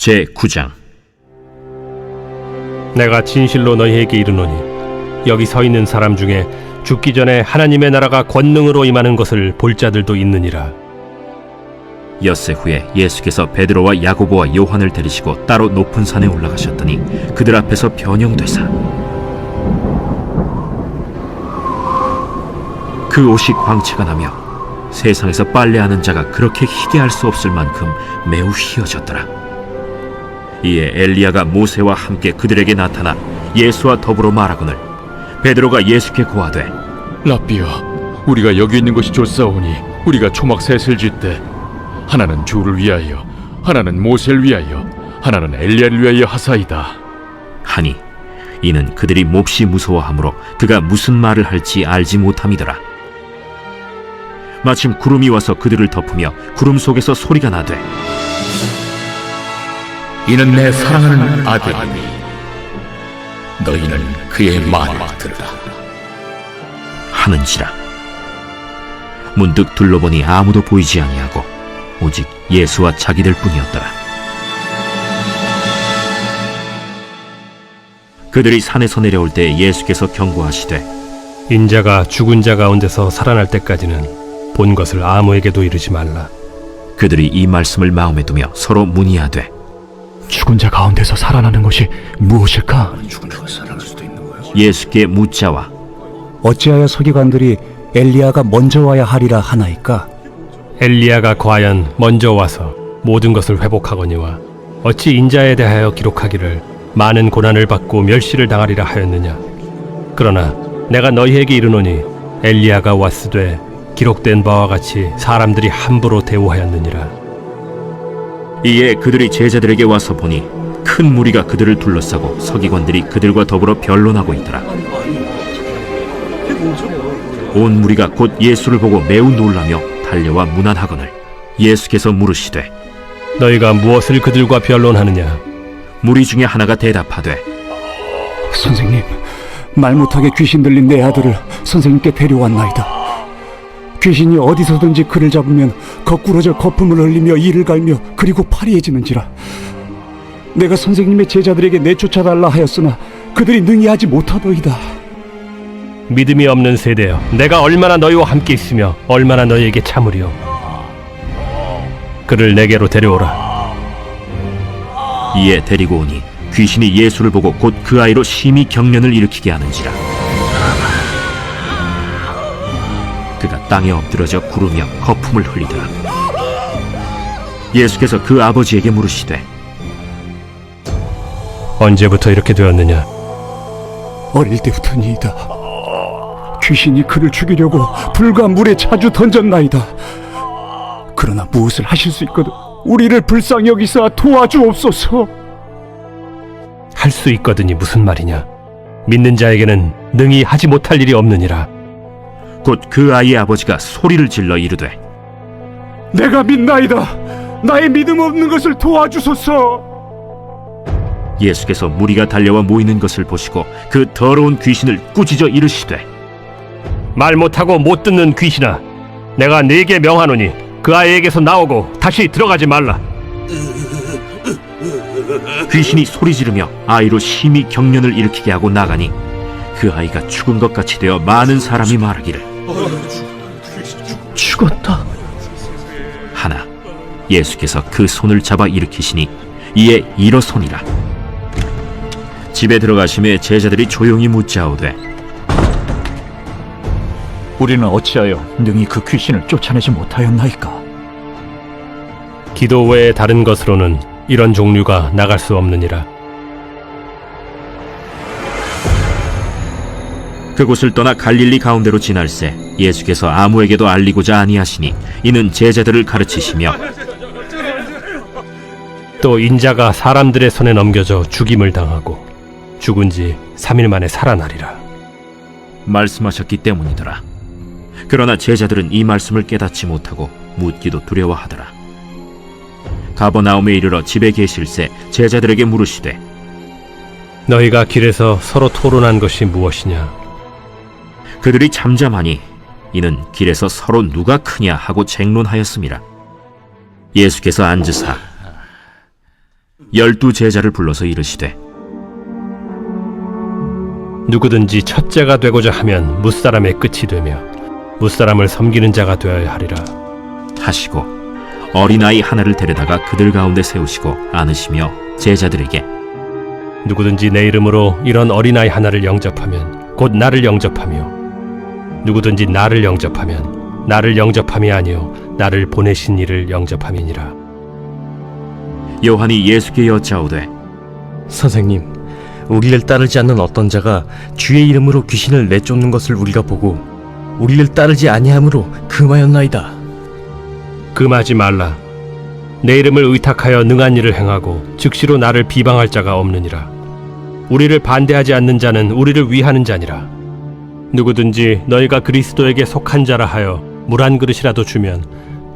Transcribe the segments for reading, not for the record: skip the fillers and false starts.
제9장. 내가 진실로 너희에게 이르노니 여기 서 있는 사람 중에 죽기 전에 하나님의 나라가 권능으로 임하는 것을 볼 자들도 있느니라. 엿새 후에 예수께서 베드로와 야고보와 요한을 데리시고 따로 높은 산에 올라가셨더니 그들 앞에서 변형되사 그 옷이 광채가 나며 세상에서 빨래하는 자가 그렇게 희게 할 수 없을 만큼 매우 희어졌더라. 이에 엘리야가 모세와 함께 그들에게 나타나 예수와 더불어 말하거늘 베드로가 예수께 고하되, 라삐여, 우리가 여기 있는 것이 좋사오니 우리가 초막 셋을 짓되 하나는 주를 위하여, 하나는 모세를 위하여, 하나는 엘리야를 위하여 하사이다 하니 이는 그들이 몹시 무서워하므로 그가 무슨 말을 할지 알지 못함이더라. 마침 구름이 와서 그들을 덮으며 구름 속에서 소리가 나되, 이는 내 사랑하는 아들이니 너희는 그의 말을 들으라 하는지라. 문득 둘러보니 아무도 보이지 아니하고 오직 예수와 자기들 뿐이었더라. 그들이 산에서 내려올 때 예수께서 경고하시되, 인자가 죽은 자 가운데서 살아날 때까지는 본 것을 아무에게도 이르지 말라. 그들이 이 말씀을 마음에 두며 서로 문의하되, 죽은 자 가운데서 살아나는 것이 무엇일까? 예수께 묻자와 어찌하여 서기관들이 엘리야가 먼저 와야 하리라 하나이까? 엘리야가 과연 먼저 와서 모든 것을 회복하거니와 어찌 인자에 대하여 기록하기를 많은 고난을 받고 멸시를 당하리라 하였느냐. 그러나 내가 너희에게 이르노니 엘리야가 왔으되 기록된 바와 같이 사람들이 함부로 대우하였느니라. 이에 그들이 제자들에게 와서 보니 큰 무리가 그들을 둘러싸고 서기관들이 그들과 더불어 변론하고 있더라. 온 무리가 곧 예수를 보고 매우 놀라며 달려와 문안하거늘 예수께서 물으시되, 너희가 무엇을 그들과 변론하느냐? 무리 중에 하나가 대답하되, 선생님, 말 못하게 귀신 들린 내 아들을 선생님께 데려왔나이다. 귀신이 어디서든지 그를 잡으면 거꾸러져 거품을 흘리며 이를 갈며 그리고 파리해지는지라. 내가 선생님의 제자들에게 내쫓아달라 하였으나 그들이 능히 하지 못하더이다. 믿음이 없는 세대여, 내가 얼마나 너희와 함께 있으며 얼마나 너희에게 참으리요. 그를 내게로 데려오라. 이에 데리고 오니 귀신이 예수를 보고 곧 그 아이로 심히 경련을 일으키게 하는지라. 그가 땅에 엎드러져 구르며 거품을 흘리더라. 예수께서 그 아버지에게 물으시되, 언제부터 이렇게 되었느냐? 어릴 때부터니이다. 귀신이 그를 죽이려고 불과 물에 자주 던졌나이다. 그러나 무엇을 하실 수 있거든 우리를 불쌍히 여기사 도와주옵소서. 할 수 있거든이 무슨 말이냐? 믿는 자에게는 능히 하지 못할 일이 없느니라. 곧 그 아이의 아버지가 소리를 질러 이르되, 내가 믿나이다. 나의 믿음 없는 것을 도와주소서. 예수께서 무리가 달려와 모이는 것을 보시고 그 더러운 귀신을 꾸짖어 이르시되, 말 못하고 못 듣는 귀신아, 내가 네게 명하노니 그 아이에게서 나오고 다시 들어가지 말라. 귀신이 소리 지르며 아이로 심히 경련을 일으키게 하고 나가니 그 아이가 죽은 것 같이 되어 많은 사람이 말하기를, 죽었다 하나 예수께서 그 손을 잡아 일으키시니 이에 일어서니라. 집에 들어가심에 제자들이 조용히 묻자오되, 우리는 어찌하여 능히 그 귀신을 쫓아내지 못하였나이까? 기도 외에 다른 것으로는 이런 종류가 나갈 수 없느니라. 그곳을 떠나 갈릴리 가운데로 지날새 예수께서 아무에게도 알리고자 아니하시니 이는 제자들을 가르치시며, 또 인자가 사람들의 손에 넘겨져 죽임을 당하고 죽은 지 3일 만에 살아나리라 말씀하셨기 때문이더라. 그러나 제자들은 이 말씀을 깨닫지 못하고 묻기도 두려워하더라. 가버나움에 이르러 집에 계실새 제자들에게 물으시되, 너희가 길에서 서로 토론한 것이 무엇이냐? 그들이 잠잠하니 이는 길에서 서로 누가 크냐 하고 쟁론하였음이라. 예수께서 앉으사 12 제자를 불러서 이르시되 누구든지 첫째가 되고자 하면 무사람의 끝이 되며 무사람을 섬기는 자가 되어야 하리라. 하시고 어린아이 하나를 데려다가 그들 가운데 세우시고 안으시며 제자들에게 누구든지 내 이름으로 이런 어린아이 하나를 영접하면 곧 나를 영접하며 누구든지 나를 영접하면 나를 영접함이 아니요 나를 보내신 이를 영접함이니라. 요한이 예수께 여짜오되 선생님, 우리를 따르지 않는 어떤 자가 주의 이름으로 귀신을 내쫓는 것을 우리가 보고 우리를 따르지 아니함으로 금하였나이다. 금하지 말라. 내 이름을 의탁하여 능한 일을 행하고 즉시로 나를 비방할 자가 없느니라. 우리를 반대하지 않는 자는 우리를 위하는 자니라. 누구든지 너희가 그리스도에게 속한 자라 하여 물 한 그릇이라도 주면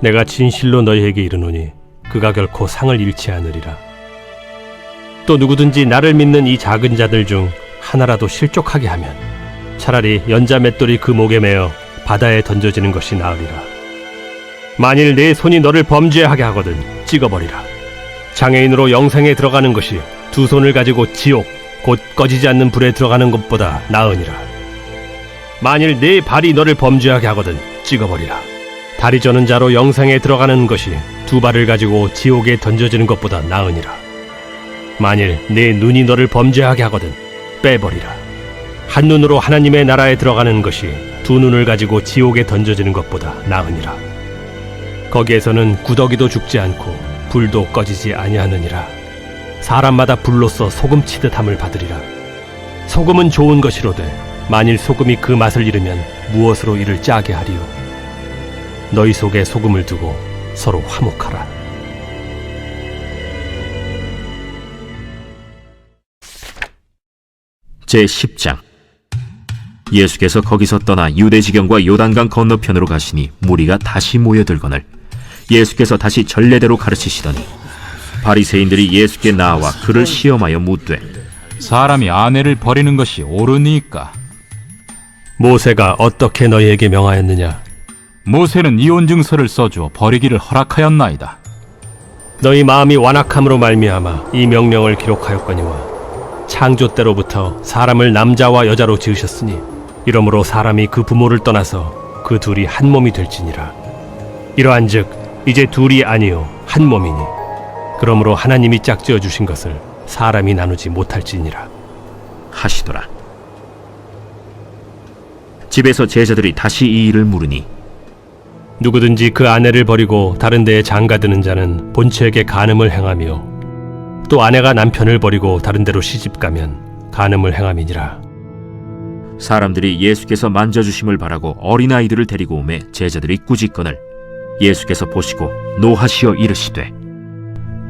내가 진실로 너희에게 이르노니 그가 결코 상을 잃지 않으리라. 또 누구든지 나를 믿는 이 작은 자들 중 하나라도 실족하게 하면 차라리 연자 맷돌이 그 목에 매어 바다에 던져지는 것이 나으리라. 만일 내 손이 너를 범죄하게 하거든 찍어버리라. 장애인으로 영생에 들어가는 것이 두 손을 가지고 지옥 곧 꺼지지 않는 불에 들어가는 것보다 나으니라. 만일 내 발이 너를 범죄하게 하거든 찍어버리라. 다리 저는 자로 영생에 들어가는 것이 두 발을 가지고 지옥에 던져지는 것보다 나으니라. 만일 내 눈이 너를 범죄하게 하거든 빼버리라. 한 눈으로 하나님의 나라에 들어가는 것이 두 눈을 가지고 지옥에 던져지는 것보다 나으니라. 거기에서는 구더기도 죽지 않고 불도 꺼지지 아니하느니라. 사람마다 불로써 소금 치듯함을 받으리라. 소금은 좋은 것이로되 만일 소금이 그 맛을 잃으면 무엇으로 이를 짜게 하리요. 너희 속에 소금을 두고 서로 화목하라. 제10장. 예수께서 거기서 떠나 유대지경과 요단강 건너편으로 가시니 무리가 다시 모여들거늘 예수께서 다시 전례대로 가르치시더니 바리새인들이 예수께 나와 그를 시험하여 묻되 사람이 아내를 버리는 것이 옳으니까? 모세가 어떻게 너희에게 명하였느냐? 모세는 이혼 증서를 써주어 버리기를 허락하였나이다. 너희 마음이 완악함으로 말미암아 이 명령을 기록하였거니와 창조 때로부터 사람을 남자와 여자로 지으셨으니 이러므로 사람이 그 부모를 떠나서 그 둘이 한 몸이 될지니라. 이러한즉 이제 둘이 아니요 한 몸이니 그러므로 하나님이 짝지어 주신 것을 사람이 나누지 못할지니라 하시더라. 집에서 제자들이 다시 이 일을 물으니 누구든지 그 아내를 버리고 다른 데에 장가드는 자는 본처에게 간음을 행하며 또 아내가 남편을 버리고 다른 데로 시집가면 간음을 행함이니라. 사람들이 예수께서 만져주심을 바라고 어린아이들을 데리고 오매 제자들이 꾸짖거늘 예수께서 보시고 노하시어 이르시되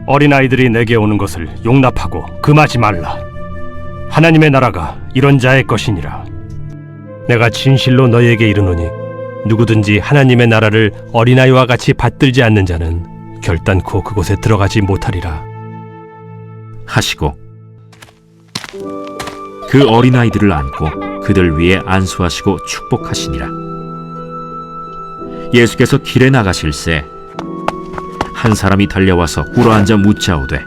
어린아이들이 내게 오는 것을 용납하고 금하지 말라. 하나님의 나라가 이런 자의 것이니라. 내가 진실로 너희에게 이르노니 누구든지 하나님의 나라를 어린아이와 같이 받들지 않는 자는 결단코 그곳에 들어가지 못하리라 하시고 그 어린아이들을 안고 그들 위에 안수하시고 축복하시니라. 예수께서 길에 나가실새 한 사람이 달려와서 꿇어앉아 묻자오되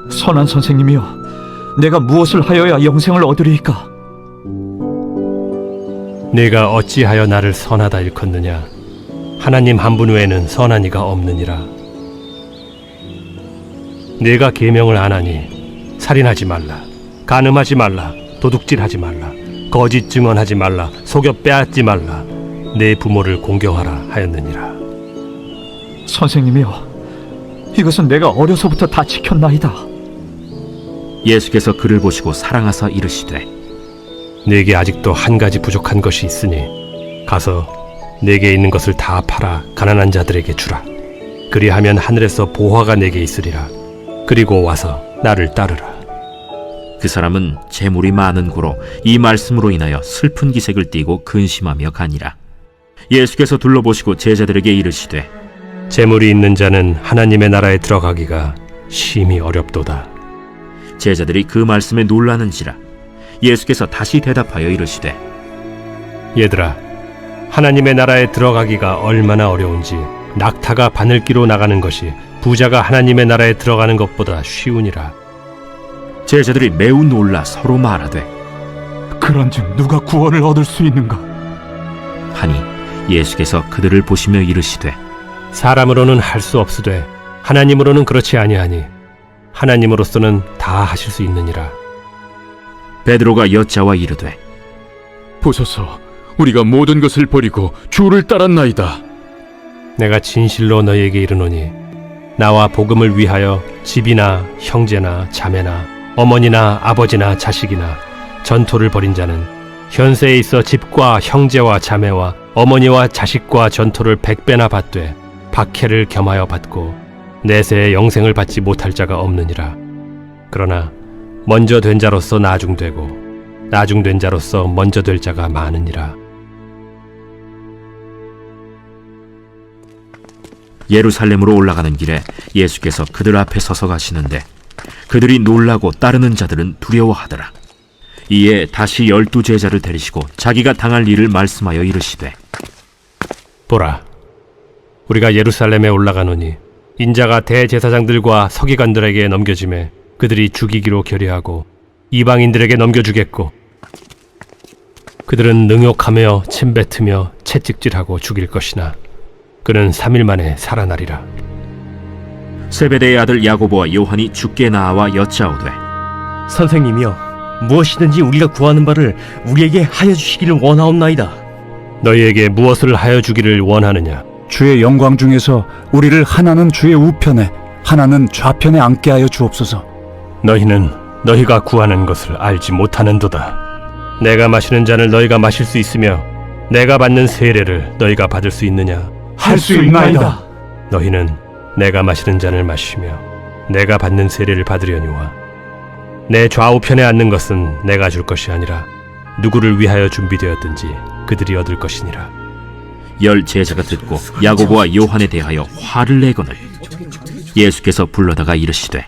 선한 선생님이여, 내가 무엇을 하여야 영생을 얻으리이까? 네가 어찌하여 나를 선하다 일컫느냐? 하나님 한 분 외에는 선한 이가 없느니라. 네가 계명을 안 하니 살인하지 말라, 간음하지 말라, 도둑질하지 말라, 거짓 증언하지 말라, 속여 빼앗지 말라, 내 부모를 공경하라 하였느니라. 선생님이여, 이것은 내가 어려서부터 다 지켰나이다. 예수께서 그를 보시고 사랑하사 이르시되 네게 아직도 한 가지 부족한 것이 있으니 가서 네게 있는 것을 다 팔아 가난한 자들에게 주라. 그리하면 하늘에서 보화가 네게 있으리라. 그리고 와서 나를 따르라. 그 사람은 재물이 많은 고로 이 말씀으로 인하여 슬픈 기색을 띠고 근심하며 가니라. 예수께서 둘러보시고 제자들에게 이르시되 재물이 있는 자는 하나님의 나라에 들어가기가 심히 어렵도다. 제자들이 그 말씀에 놀라는지라. 예수께서 다시 대답하여 이르시되 얘들아, 하나님의 나라에 들어가기가 얼마나 어려운지 낙타가 바늘기로 나가는 것이 부자가 하나님의 나라에 들어가는 것보다 쉬우니라. 제자들이 매우 놀라 서로 말하되 그런즉 누가 구원을 얻을 수 있는가? 하니 예수께서 그들을 보시며 이르시되 사람으로는 할 수 없으되 하나님으로는 그렇지 아니하니 하나님으로서는 다 하실 수 있느니라. 베드로가 여짜와 이르되 보소서, 우리가 모든 것을 버리고 주를 따랐나이다. 내가 진실로 너희에게 이르노니 나와 복음을 위하여 집이나 형제나 자매나 어머니나 아버지나 자식이나 전토를 벌인 자는 현세에 있어 집과 형제와 자매와 어머니와 자식과 전토를 100배나 받되 박해를 겸하여 받고 내세의 영생을 받지 못할 자가 없느니라. 그러나 먼저 된 자로서 나중되고 나중된 자로서 먼저 될 자가 많으니라. 예루살렘으로 올라가는 길에 예수께서 그들 앞에 서서 가시는데 그들이 놀라고 따르는 자들은 두려워하더라. 이에 다시 12 제자를 데리시고 자기가 당할 일을 말씀하여 이르시되 보라, 우리가 예루살렘에 올라가노니 인자가 대제사장들과 서기관들에게 넘겨짐에 그들이 죽이기로 결의하고 이방인들에게 넘겨주겠고 그들은 능욕하며 침뱉으며 채찍질하고 죽일 것이나 그는 3일 만에 살아나리라. 세베대의 아들 야고보와 요한이 주께 나와 여짜오되 선생님이여, 무엇이든지 우리가 구하는 바를 우리에게 하여 주시기를 원하옵나이다. 너희에게 무엇을 하여 주기를 원하느냐? 주의 영광 중에서 우리를 하나는 주의 우편에 하나는 좌편에 앉게 하여 주옵소서. 너희는 너희가 구하는 것을 알지 못하는도다. 내가 마시는 잔을 너희가 마실 수 있으며 내가 받는 세례를 너희가 받을 수 있느냐? 할 수 있나이다. 너희는 내가 마시는 잔을 마시며 내가 받는 세례를 받으려니와 내 좌우편에 앉는 것은 내가 줄 것이 아니라 누구를 위하여 준비되었든지 그들이 얻을 것이니라. 10 제자가 듣고 야고보와 요한에 대하여 화를 내거늘 예수께서 불러다가 이르시되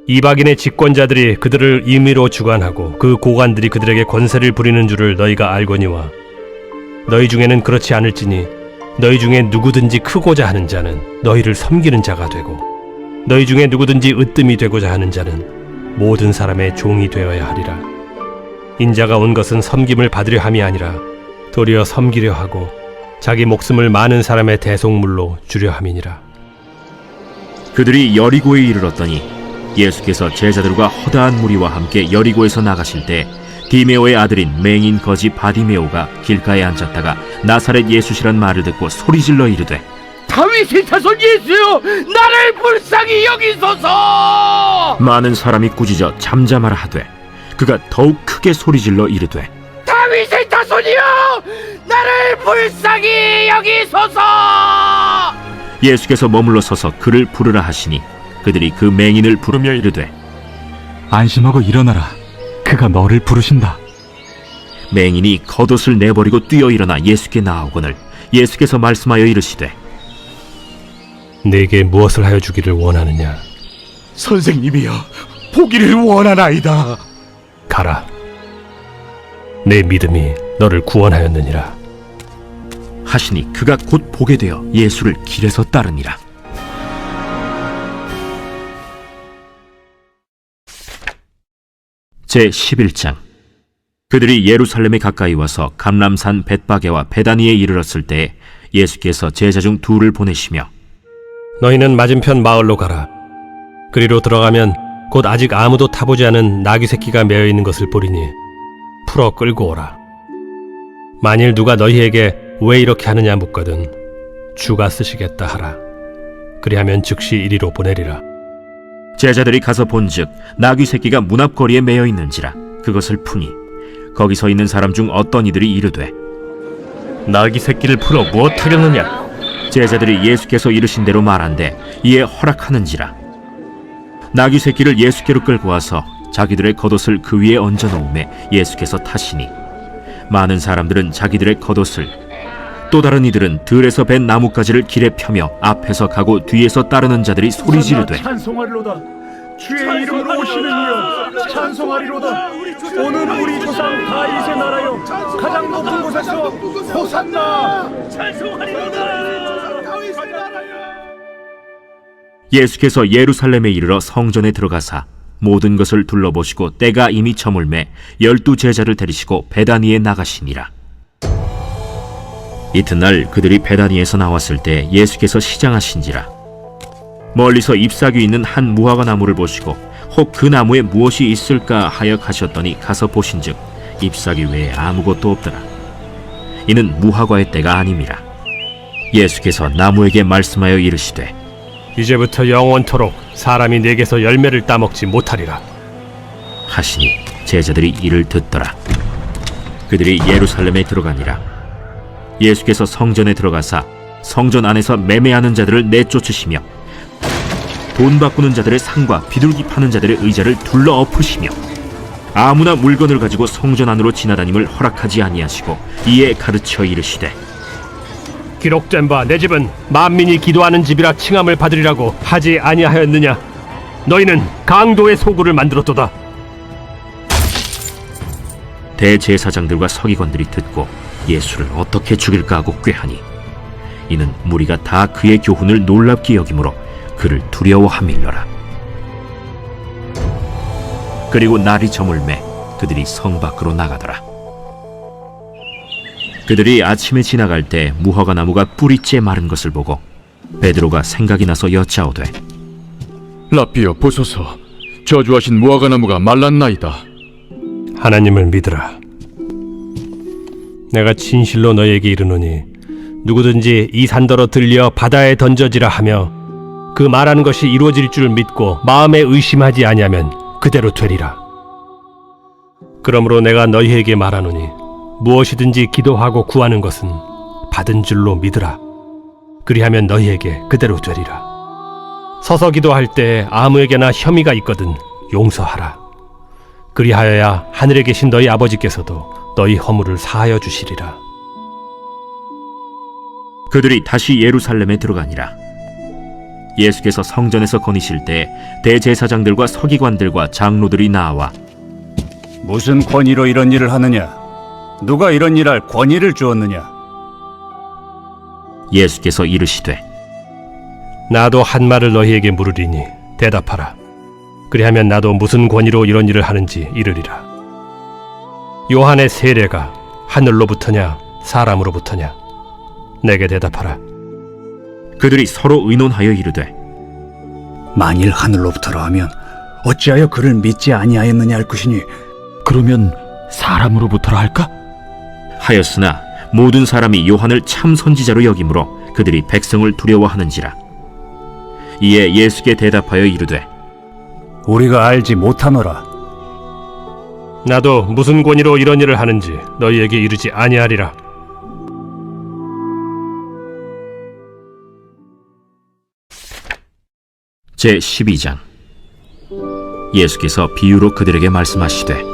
이방인의 집권자들이 그들을 임의로 주관하고 그 고관들이 그들에게 권세를 부리는 줄을 너희가 알거니와 너희 중에는 그렇지 않을지니 너희 중에 누구든지 크고자 하는 자는 너희를 섬기는 자가 되고 너희 중에 누구든지 으뜸이 되고자 하는 자는 모든 사람의 종이 되어야 하리라. 인자가 온 것은 섬김을 받으려 함이 아니라 도리어 섬기려 하고 자기 목숨을 많은 사람의 대속물로 주려 함이니라. 그들이 여리고에 이르렀더니 예수께서 제자들과 허다한 무리와 함께 여리고에서 나가실 때 디메오의 아들인 맹인 거지 바디메오가 길가에 앉았다가 나사렛 예수시란 말을 듣고 소리질러 이르되 다윗의 자손 예수여, 나를 불쌍히 여기소서. 많은 사람이 꾸짖어 잠잠하라 하되 그가 더욱 크게 소리질러 이르되 다윗의 자손이여, 나를 불쌍히 여기소서. 예수께서 머물러 서서 그를 부르라 하시니 그들이 그 맹인을 부르며 이르되 안심하고 일어나라. 그가 너를 부르신다. 맹인이 겉옷을 내버리고 뛰어 일어나 예수께 나오거늘 예수께서 말씀하여 이르시되 네게 무엇을 하여 주기를 원하느냐? 선생님이여, 보기를 원하나이다. 가라. 내 믿음이 너를 구원하였느니라. 하시니 그가 곧 보게 되어 예수를 길에서 따르니라. 제11장. 그들이 예루살렘에 가까이 와서 감람산 벳바게와 베다니에 이르렀을 때 예수께서 제자 중 2를 보내시며 너희는 맞은편 마을로 가라. 그리로 들어가면 곧 아직 아무도 타보지 않은 나귀 새끼가 매어 있는 것을 보리니 풀어 끌고 오라. 만일 누가 너희에게 왜 이렇게 하느냐 묻거든 주가 쓰시겠다 하라. 그리하면 즉시 이리로 보내리라. 제자들이 가서 본즉 나귀 새끼가 문 앞거리에 매여 있는지라 그것을 푸니 거기 서 있는 사람 중 어떤 이들이 이르되 나귀 새끼를 풀어 무엇하려느냐? 제자들이 예수께서 이르신 대로 말한대 이에 허락하는지라. 나귀 새끼를 예수께로 끌고 와서 자기들의 겉옷을 그 위에 얹어 놓음에 예수께서 타시니 많은 사람들은 자기들의 겉옷을 또 다른 이들은 들에서 벤 나뭇가지를 길에 펴며 앞에서 가고 뒤에서 따르는 자들이 소리 지르되 찬송하리로다. 주의 이름으로 오시는 이여 찬송하리로다. 오늘 우리 조상 다윗의 나라여 가장 높은 곳에서 호산나. 찬송하리로다. 다윗의 나라여. 예수께서 예루살렘에 이르러 성전에 들어가사 모든 것을 둘러보시고 때가 이미 저물매 12 제자를 데리시고 베다니에 나가시니라. 이튿날 그들이 베다니에서 나왔을 때 예수께서 시장하신지라. 멀리서 잎사귀 있는 한 무화과 나무를 보시고 혹 그 나무에 무엇이 있을까 하여 가셨더니 가서 보신즉 잎사귀 외에 아무것도 없더라. 이는 무화과의 때가 아님이라. 예수께서 나무에게 말씀하여 이르시되 이제부터 영원토록 사람이 내게서 열매를 따먹지 못하리라 하시니 제자들이 이를 듣더라. 그들이 예루살렘에 들어가니라. 예수께서 성전에 들어가사 성전 안에서 매매하는 자들을 내쫓으시며 돈 바꾸는 자들의 상과 비둘기 파는 자들의 의자를 둘러 엎으시며 아무나 물건을 가지고 성전 안으로 지나다님을 허락하지 아니하시고 이에 가르쳐 이르시되 기록된 바 내 집은 만민이 기도하는 집이라 칭함을 받으리라고 하지 아니하였느냐. 너희는 강도의 소굴을 만들었도다. 대제사장들과 서기관들이 듣고 예수를 어떻게 죽일까 하고 꾀하니 이는 무리가 다 그의 교훈을 놀랍게 여김으로 그를 두려워함일러라. 그리고 날이 저물매 그들이 성 밖으로 나가더라. 그들이 아침에 지나갈 때 무화과 나무가 뿌리째 마른 것을 보고 베드로가 생각이 나서 여짜오되 라삐여 보소서, 저주하신 무화과 나무가 말랐나이다. 하나님을 믿으라. 내가 진실로 너에게 이르노니 누구든지 이 산더러 들려 바다에 던져지라 하며 그 말하는 것이 이루어질 줄 믿고 마음에 의심하지 아니하면 그대로 되리라. 그러므로 내가 너희에게 말하노니 무엇이든지 기도하고 구하는 것은 받은 줄로 믿으라. 그리하면 너희에게 그대로 되리라. 서서 기도할 때 아무에게나 혐의가 있거든 용서하라. 그리하여야 하늘에 계신 너희 아버지께서도 너희 허물을 사하여 주시리라. 그들이 다시 예루살렘에 들어가니라. 예수께서 성전에서 거니실 때 대제사장들과 서기관들과 장로들이 나와 무슨 권위로 이런 일을 하느냐? 누가 이런 일할 권위를 주었느냐? 예수께서 이르시되 나도 한 말을 너희에게 물으리니 대답하라. 그리하면 나도 무슨 권위로 이런 일을 하는지 이르리라. 요한의 세례가 하늘로부터냐 사람으로부터냐? 내게 대답하라. 그들이 서로 의논하여 이르되 만일 하늘로부터라 하면 어찌하여 그를 믿지 아니하였느냐 할 것이니 그러면 사람으로부터라 할까? 하였으나 모든 사람이 요한을 참 선지자로 여김으로 그들이 백성을 두려워하는지라. 이에 예수께 대답하여 이르되 우리가 알지 못하노라. 나도 무슨 권위로 이런 일을 하는지 너희에게 이르지 아니하리라. 제12장. 예수께서 비유로 그들에게 말씀하시되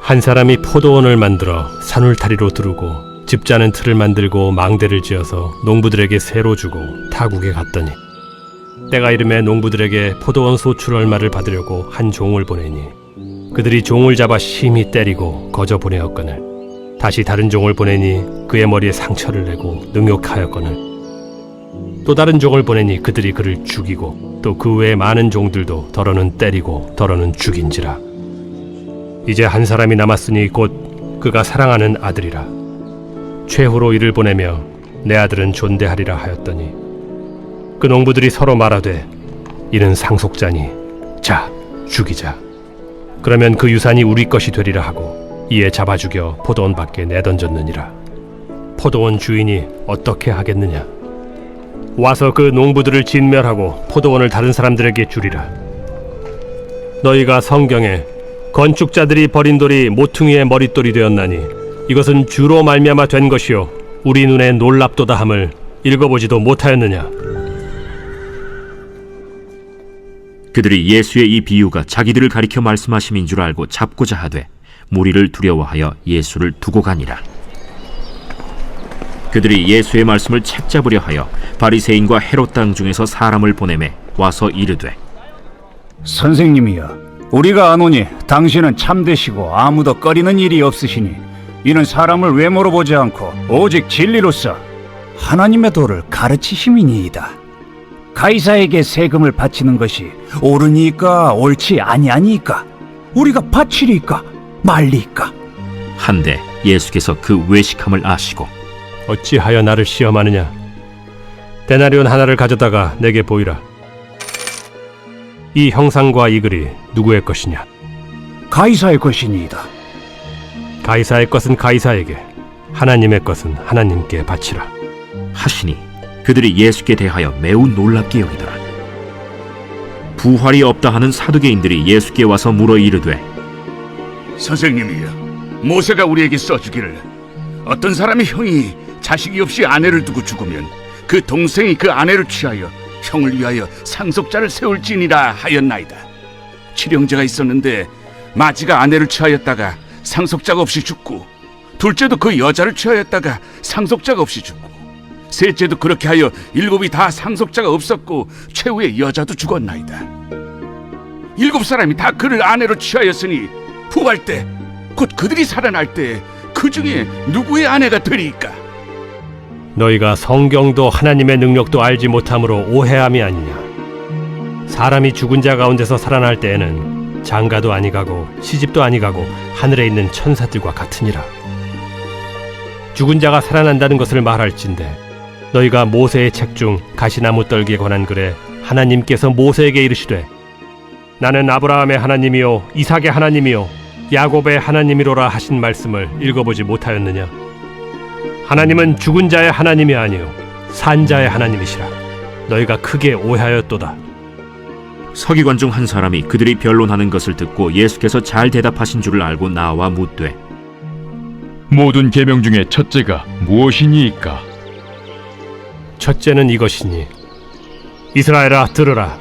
한 사람이 포도원을 만들어 산울타리로 두르고 집자는 틀을 만들고 망대를 지어서 농부들에게 새로 주고 타국에 갔더니 때가 이름에 농부들에게 포도원 소출 얼마를 받으려고 한 종을 보내니 그들이 종을 잡아 심히 때리고 거저 보내었거늘 다시 다른 종을 보내니 그의 머리에 상처를 내고 능욕하였거늘 또 다른 종을 보내니 그들이 그를 죽이고 또 그 외에 많은 종들도 더러는 때리고 더러는 죽인지라. 이제 한 사람이 남았으니 곧 그가 사랑하는 아들이라. 최후로 이를 보내며 내 아들은 존대하리라 하였더니 그 농부들이 서로 말하되 이는 상속자니 자 죽이자. 그러면 그 유산이 우리 것이 되리라 하고 이에 잡아 죽여 포도원 밖에 내던졌느니라. 포도원 주인이 어떻게 하겠느냐? 와서 그 농부들을 진멸하고 포도원을 다른 사람들에게 주리라. 너희가 성경에 건축자들이 버린 돌이 모퉁이의 머릿돌이 되었나니 이것은 주로 말미암아 된 것이요 우리 눈에 놀랍도다 함을 읽어보지도 못하였느냐? 그들이 예수의 이 비유가 자기들을 가리켜 말씀하심인 줄 알고 잡고자 하되 무리를 두려워하여 예수를 두고 가니라. 그들이 예수의 말씀을 책잡으려 하여 바리새인과 헤롯 땅 중에서 사람을 보내매 와서 이르되 선생님이여, 우리가 아노니 당신은 참되시고 아무도 꺼리는 일이 없으시니 이는 사람을 외모로 보지 않고 오직 진리로서 하나님의 도를 가르치심이니이다. 가이사에게 세금을 바치는 것이 옳으니까 옳지 아니하니까? 우리가 바치리까 말리까? 한데 예수께서 그 외식함을 아시고 어찌하여 나를 시험하느냐? 데나리온 하나를 가져다가 내게 보이라. 이 형상과 이 글이 누구의 것이냐? 가이사의 것이니이다. 가이사의 것은 가이사에게, 하나님의 것은 하나님께 바치라. 하시니 그들이 예수께 대하여 매우 놀랍게 여기더라. 부활이 없다 하는 사두개인들이 예수께 와서 물어 이르되 선생님이여, 모세가 우리에게 써주기를 어떤 사람의 형이 자식이 없이 아내를 두고 죽으면 그 동생이 그 아내를 취하여 형을 위하여 상속자를 세울지니라 하였나이다. 칠형제가 있었는데 마지가 아내를 취하였다가 상속자가 없이 죽고, 둘째도 그 여자를 취하였다가 상속자가 없이 죽고, 셋째도 그렇게 하여 일곱이 다 상속자가 없었고 최후의 여자도 죽었나이다. 일곱 사람이 다 그를 아내로 취하였으니 부활 때, 곧 그들이 살아날 때 그 중에 누구의 아내가 되리까? 너희가 성경도 하나님의 능력도 알지 못함으로 오해함이 아니냐? 사람이 죽은 자 가운데서 살아날 때에는 장가도 아니가고 시집도 아니가고 하늘에 있는 천사들과 같으니라. 죽은 자가 살아난다는 것을 말할진대 너희가 모세의 책 중 가시나무 떨기에 관한 글에 하나님께서 모세에게 이르시되 나는 아브라함의 하나님이요 이삭의 하나님이요 야곱의 하나님이로라 하신 말씀을 읽어보지 못하였느냐? 하나님은 죽은 자의 하나님이 아니요 산 자의 하나님이시라. 너희가 크게 오해하였도다. 서기관 중 한 사람이 그들이 변론하는 것을 듣고 예수께서 잘 대답하신 줄을 알고 나와 묻되 모든 계명 중에 첫째가 무엇이니이까? 첫째는 이것이니 이스라엘아 들으라.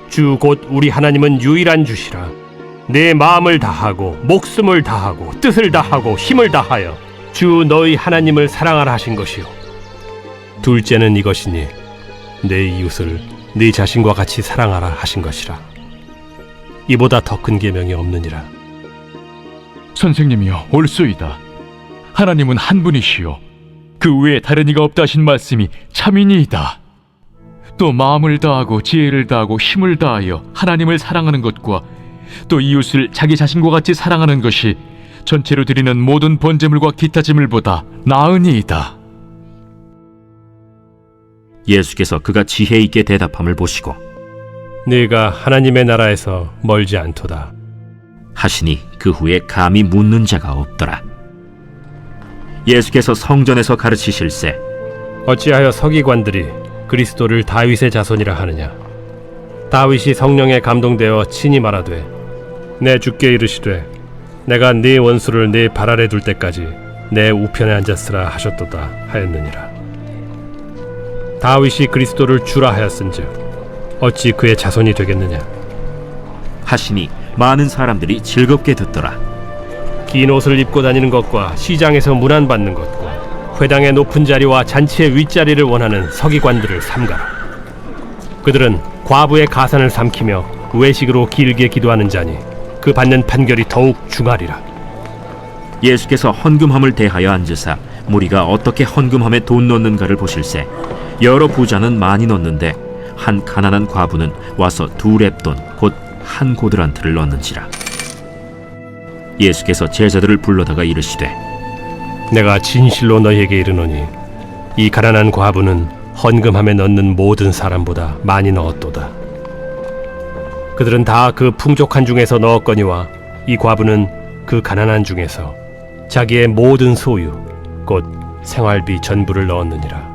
주 곧 우리 하나님은 유일한 주시라. 내 마음을 다하고 목숨을 다하고 뜻을 다하고 힘을 다하여 주 너희 하나님을 사랑하라 하신 것이요. 둘째는 이것이니 내 이웃을 네 자신과 같이 사랑하라 하신 것이라. 이보다 더 큰 계명이 없느니라. 선생님이여, 옳소이다. 하나님은 한 분이시요 그 외에 다른 이가 없다 하신 말씀이 참이니이다. 또 마음을 다하고 지혜를 다하고 힘을 다하여 하나님을 사랑하는 것과 또 이웃을 자기 자신과 같이 사랑하는 것이 전체로 드리는 모든 번제물과 기타 제물보다 나으니이다. 예수께서 그가 지혜 있게 대답함을 보시고 네가 하나님의 나라에서 멀지 않도다 하시니 그 후에 감히 묻는 자가 없더라. 예수께서 성전에서 가르치실세 어찌하여 서기관들이 그리스도를 다윗의 자손이라 하느냐? 다윗이 성령에 감동되어 친히 말하되 내 주께 이르시되 내가 네 원수를 네 발 아래 둘 때까지 내 우편에 앉았으라 하셨도다 하였느니라. 다윗이 그리스도를 주라 하였은즉 어찌 그의 자손이 되겠느냐? 하시니 많은 사람들이 즐겁게 듣더라. 긴 옷을 입고 다니는 것과 시장에서 문안 받는 것과 회당의 높은 자리와 잔치의 윗자리를 원하는 서기관들을 삼가라. 그들은 과부의 가산을 삼키며 외식으로 길게 기도하는 자니 그 받는 판결이 더욱 중하리라. 예수께서 헌금함을 대하여 앉으사 무리가 어떻게 헌금함에 돈 넣는가를 보실세 여러 부자는 많이 넣는데 한 가난한 과부는 와서 2렙돈 곧 한 고드란트를 넣는지라. 예수께서 제자들을 불러다가 이르시되 내가 진실로 너희에게 이르노니 이 가난한 과부는 헌금함에 넣는 모든 사람보다 많이 넣었도다. 그들은 다 그 풍족한 중에서 넣었거니와 이 과부는 그 가난한 중에서 자기의 모든 소유 곧 생활비 전부를 넣었느니라.